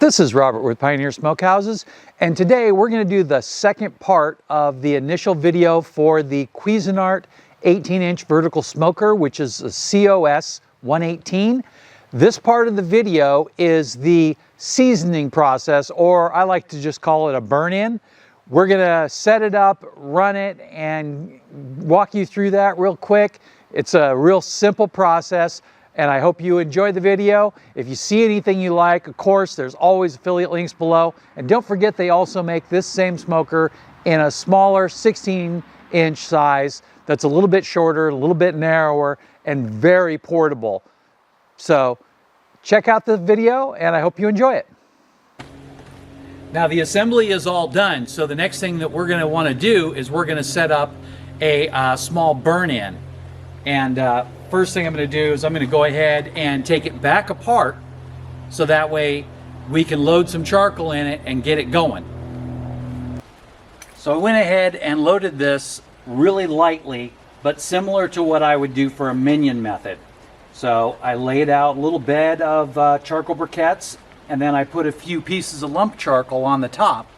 This is Robert with Pioneer Smokehouses, and today we're going to do the second part of the initial video for the Cuisinart 18-inch vertical smoker, which is a COS-118. This part of the video is the seasoning process, or I like to just call it a burn-in. We're going to set it up, run it, and walk you through that real quick. It's a real simple process, and I hope you enjoy the video. If you see anything you like, of course, there's always affiliate links below. And don't forget, they also make this same smoker in a smaller 16-inch size that's a little bit shorter, a little bit narrower, and very portable. So check out the video, and I hope you enjoy it. Now the assembly is all done, so the next thing that we're going to want to do is we're going to set up a small burn-in. And first thing I'm going to do is I'm going to go ahead and take it back apart so that way we can load some charcoal in it and get it going. So I went ahead and loaded this really lightly, but similar to what I would do for a minion method. So I laid out a little bed of charcoal briquettes, and then I put a few pieces of lump charcoal on the top,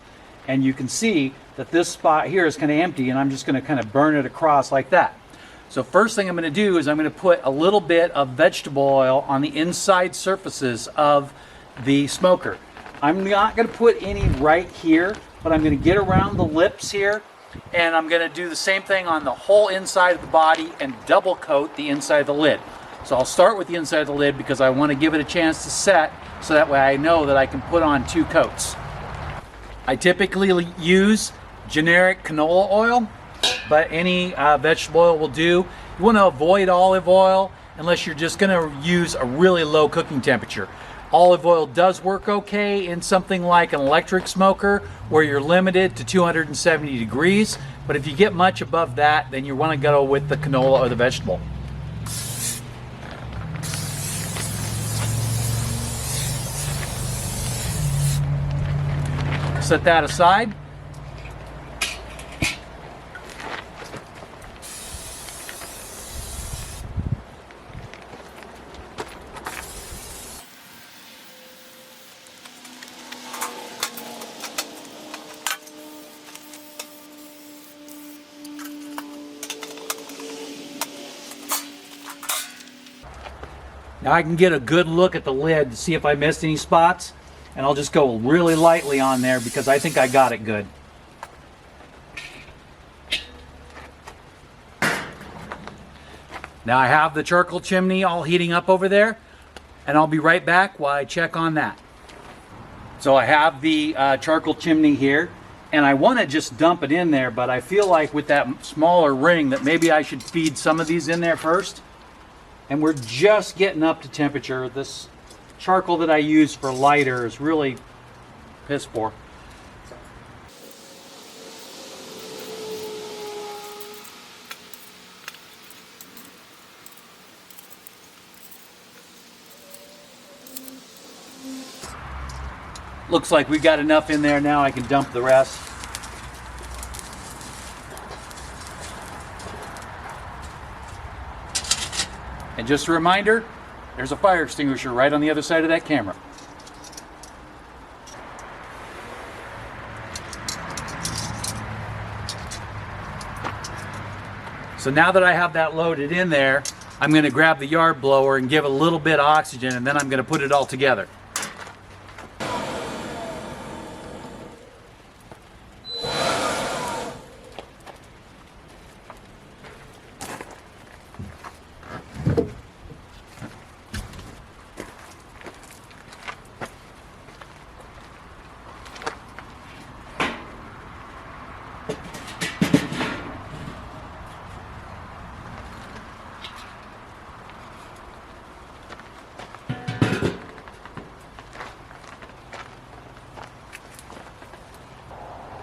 and you can see that this spot here is kind of empty, and I'm just going to kind of burn it across like that. So first thing I'm going to do is I'm going to put a little bit of vegetable oil on the inside surfaces of the smoker. I'm not going to put any right here, but I'm going to get around the lips here, and I'm going to do the same thing on the whole inside of the body and double coat the inside of the lid. So I'll start with the inside of the lid because I want to give it a chance to set, so that way I know that I can put on 2 coats. I typically use generic canola oil, but any vegetable oil will do. You want to avoid olive oil unless you're just going to use a really low cooking temperature. Olive oil does work okay in something like an electric smoker where you're limited to 270 degrees, but if you get much above that, then you want to go with the canola or the vegetable. Set that aside. Now I can get a good look at the lid to see if I missed any spots, and I'll just go really lightly on there because I think I got it good. Now I have the charcoal chimney all heating up over there, and I'll be right back while I check on that. So I have the charcoal chimney here, and I want to just dump it in there, but I feel like with that smaller ring that maybe I should feed some of these in there first. And we're just getting up to temperature. This charcoal that I use for lighter is really piss poor. Looks like we've got enough in there now. I can dump the rest. And just a reminder, there's a fire extinguisher right on the other side of that camera. So now that I have that loaded in there, I'm going to grab the yard blower and give it a little bit of oxygen, and then I'm going to put it all together.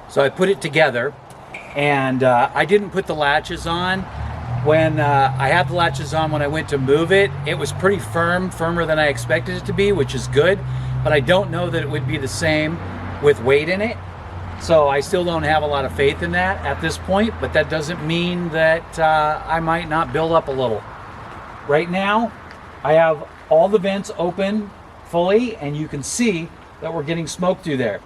So I put it together, and I didn't put the latches on. When I had the latches on when I went to move it, it was pretty firm, firmer than I expected it to be, which is good, but I don't know that it would be the same with weight in it. So I still don't have a lot of faith in that at this point, but that doesn't mean that I might not build up a little. Right now, I have all the vents open fully, and you can see that we're getting smoke through there.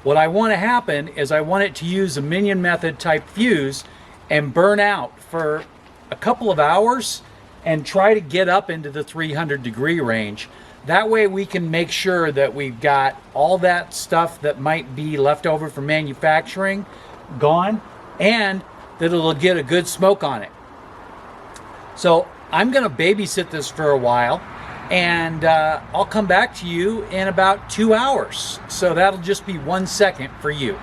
What I want to happen is I want it to use a minion method type fuse and burn out for a couple of hours and try to get up into the 300-degree range. That way we can make sure that we've got all that stuff that might be left over from manufacturing gone, and that it'll get a good smoke on it. So I'm going to babysit this for a while, and I'll come back to you in about 2 hours. So that'll just be 1 second for you.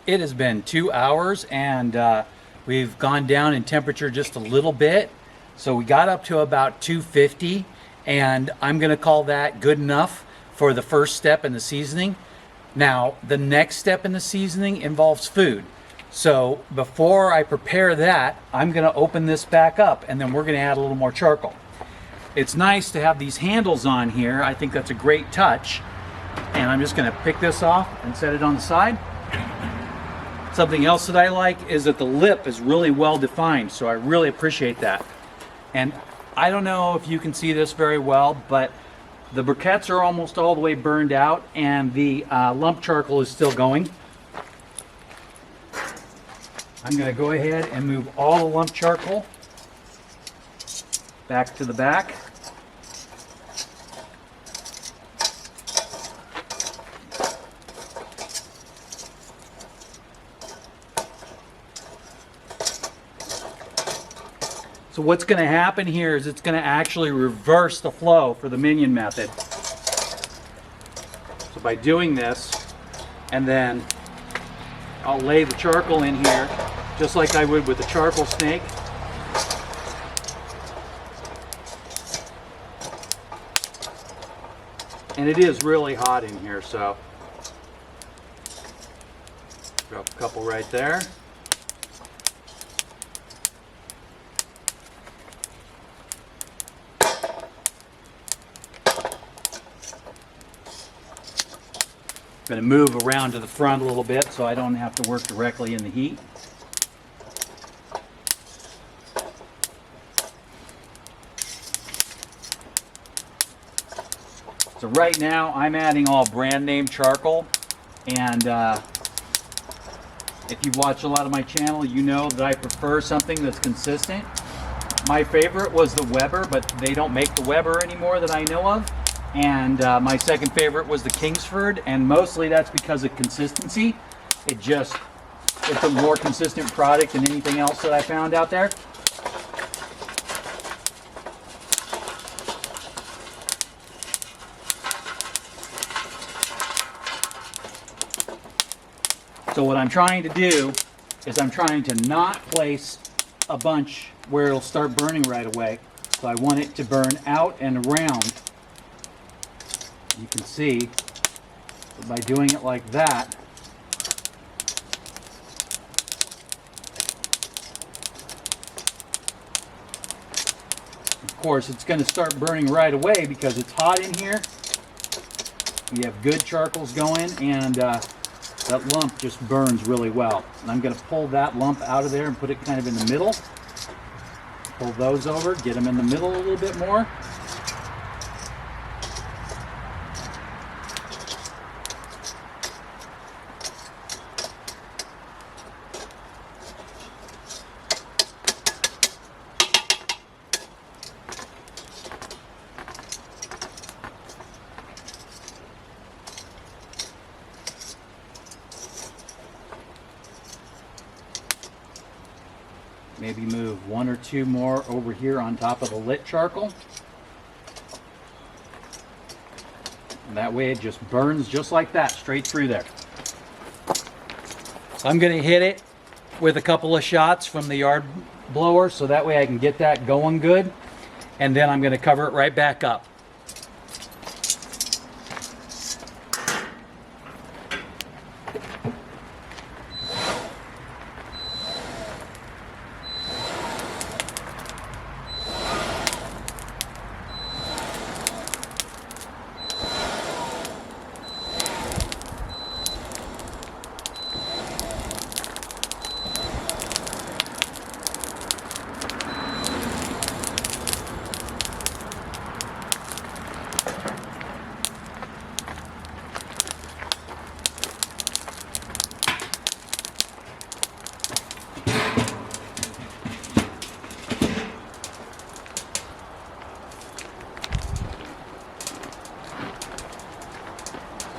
It has been 2 hours, and we've gone down in temperature just a little bit. So we got up to about 250, and I'm going to call that good enough for the first step in the seasoning. Now, the next step in the seasoning involves food. So before I prepare that, I'm going to open this back up, and then we're going to add a little more charcoal. It's nice to have these handles on here. I think that's a great touch. And I'm just going to pick this off and set it on the side. Something else that I like is that the lip is really well defined, so I really appreciate that. And I don't know if you can see this very well, but the briquettes are almost all the way burned out, and the lump charcoal is still going. I'm going to go ahead and move all the lump charcoal back to the back. So what's going to happen here is it's going to actually reverse the flow for the minion method. So by doing this, and then I'll lay the charcoal in here just like I would with the charcoal snake. And it is really hot in here, so drop a couple right there. I'm going to move around to the front a little bit so I don't have to work directly in the heat. So right now I'm adding all brand name charcoal, and if you watch a lot of my channel, you know that I prefer something that's consistent. My favorite was the Weber, but they don't make the Weber anymore that I know of. And my second favorite was the Kingsford, and mostly that's because of consistency. It's a more consistent product than anything else that I found out there. So what I'm trying to do is I'm trying to not place a bunch where it'll start burning right away. So I want it to burn out and around. You can see that by doing it like that, of course it's going to start burning right away because it's hot in here. We have good charcoals going, and that lump just burns really well. And I'm going to pull that lump out of there and put it kind of in the middle. Pull those over, get them in the middle a little bit more. Maybe move one or two more over here on top of the lit charcoal. And that way it just burns just like that, straight through there. So I'm going to hit it with a couple of shots from the yard blower so that way I can get that going good. And then I'm going to cover it right back up.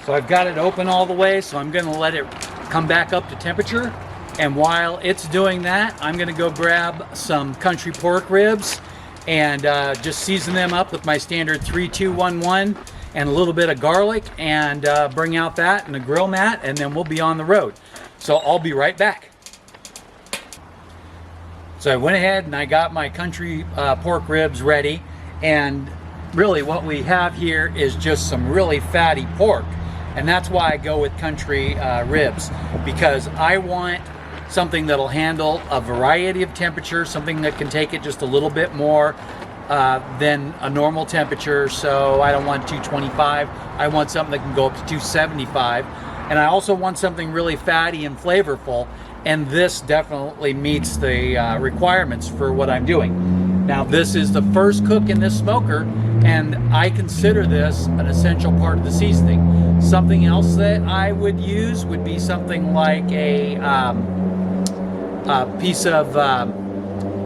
So I've got it open all the way, so I'm going to let it come back up to temperature. And while it's doing that, I'm going to go grab some country pork ribs and just season them up with my standard 3-2-1-1 and a little bit of garlic, and bring out that and a grill mat, and then we'll be on the road. So I'll be right back. So I went ahead and I got my country pork ribs ready, and really what we have here is just some really fatty pork, and that's why I go with country ribs, because I want something that'll handle a variety of temperatures, something that can take it just a little bit more than a normal temperature. So I don't want 225, I want something that can go up to 275, and I also want something really fatty and flavorful, and this definitely meets the requirements for what I'm doing. Now, this is the first cook in this smoker, and I consider this an essential part of the seasoning. Something else that I would use would be something like a piece of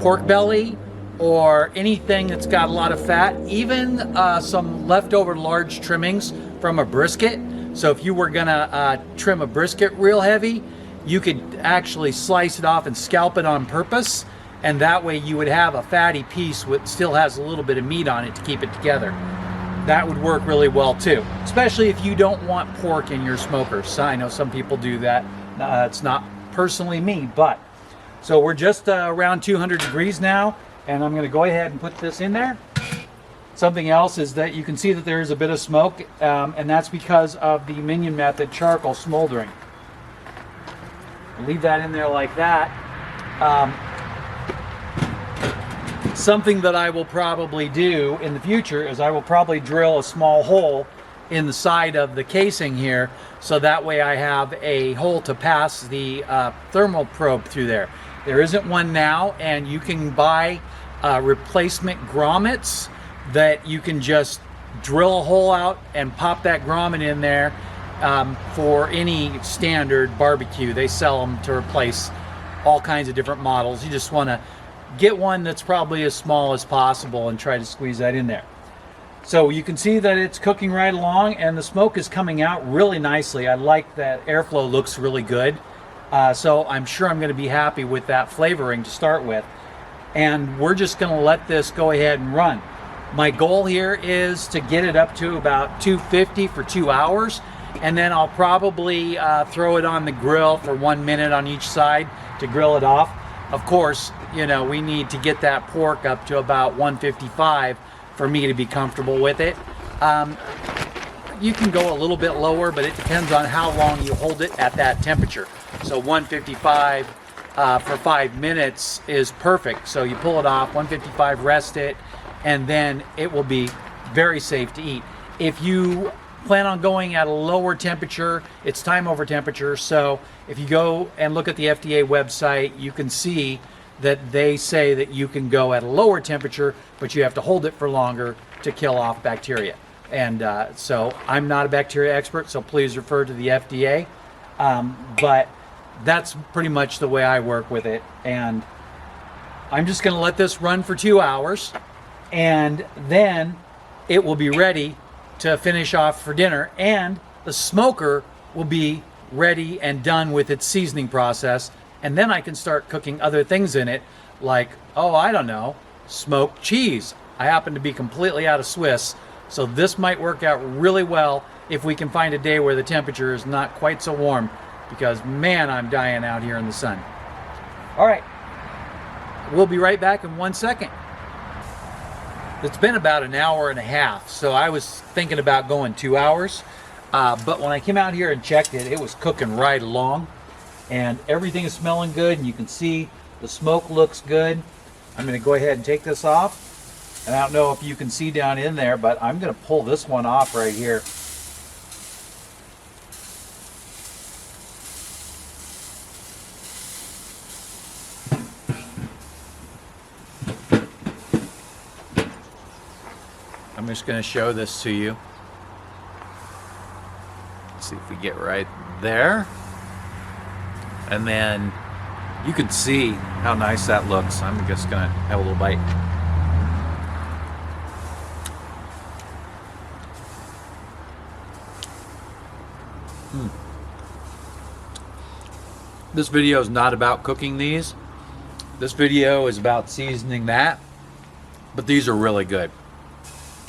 pork belly, or anything that's got a lot of fat, even some leftover large trimmings from a brisket. So if you were gonna trim a brisket real heavy, you could actually slice it off and scalp it on purpose, and that way you would have a fatty piece which still has a little bit of meat on it to keep it together. That would work really well too, especially if you don't want pork in your smoker. So I know some people do that. It's not personally me, but so we're just around 200 degrees now, and I'm going to go ahead and put this in there. Something else is that you can see that there is a bit of smoke, and that's because of the Minion method charcoal smoldering. Leave that in there like that. Something that I will probably do in the future is I will probably drill a small hole in the side of the casing here, so that way I have a hole to pass the thermal probe through there. There isn't one now, and you can buy replacement grommets that you can just drill a hole out and pop that grommet in there for any standard barbecue. They sell them to replace all kinds of different models. You just want to get one that's probably as small as possible and try to squeeze that in there. So you can see that it's cooking right along, and the smoke is coming out really nicely. I like that airflow, looks really good. So I'm sure I'm going to be happy with that flavoring to start with. And we're just going to let this go ahead and run. My goal here is to get it up to about 250 for 2 hours, and then I'll probably throw it on the grill for 1 minute on each side to grill it off. Of course, you know, we need to get that pork up to about 155 for me to be comfortable with it. You can go a little bit lower, but it depends on how long you hold it at that temperature. So 155 for 5 minutes is perfect. So you pull it off, 155, rest it, and then it will be very safe to eat. If you plan on going at a lower temperature, it's time over temperature. So if you go and look at the FDA website, you can see that they say that you can go at a lower temperature, but you have to hold it for longer to kill off bacteria. And so I'm not a bacteria expert, so please refer to the FDA. But that's pretty much the way I work with it. And I'm just going to let this run for 2 hours, and then it will be ready to finish off for dinner, and the smoker will be ready and done with its seasoning process, and then I can start cooking other things in it, like, oh, I don't know, smoked cheese. I happen to be completely out of Swiss, so this might work out really well if we can find a day where the temperature is not quite so warm, because man, I'm dying out here in the sun. All right, we'll be right back in 1 second. It's been about an hour and a half, so I was thinking about going 2 hours, but when I came out here and checked it, it was cooking right along, and everything is smelling good, and you can see the smoke looks good. I'm going to go ahead and take this off, and I don't know if you can see down in there, but I'm going to pull this one off right here. I'm just going to show this to you. Let's see if we get right there. And then you can see how nice that looks. I'm just going to have a little bite. This video is not about cooking these. This video is about seasoning that. But these are really good.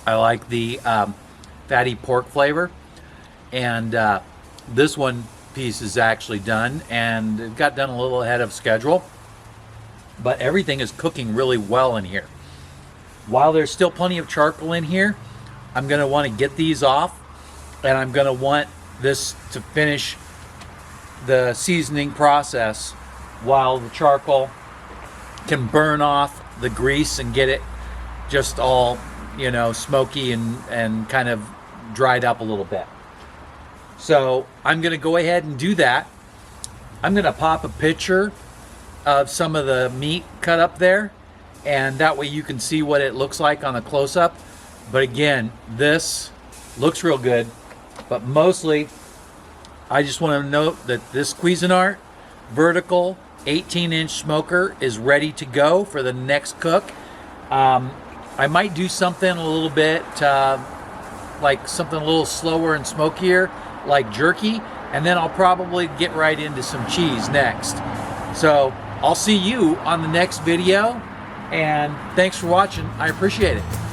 I like the fatty pork flavor. And this one piece is actually done. And it got done a little ahead of schedule. But everything is cooking really well in here. While there's still plenty of charcoal in here, I'm going to want to get these off. And I'm going to want this to finish the seasoning process while the charcoal can burn off the grease and get it just all, you know, smoky and kind of dried up a little bit. So I'm going to go ahead and do that. I'm going to pop a picture of some of the meat cut up there, and that way you can see what it looks like on a close-up. But again, this looks real good, but mostly I just want to note that this Cuisinart vertical 18-inch smoker is ready to go for the next cook. I might do something a little bit like something a little slower and smokier, like jerky, and then I'll probably get right into some cheese next. So I'll see you on the next video, and thanks for watching. I appreciate it.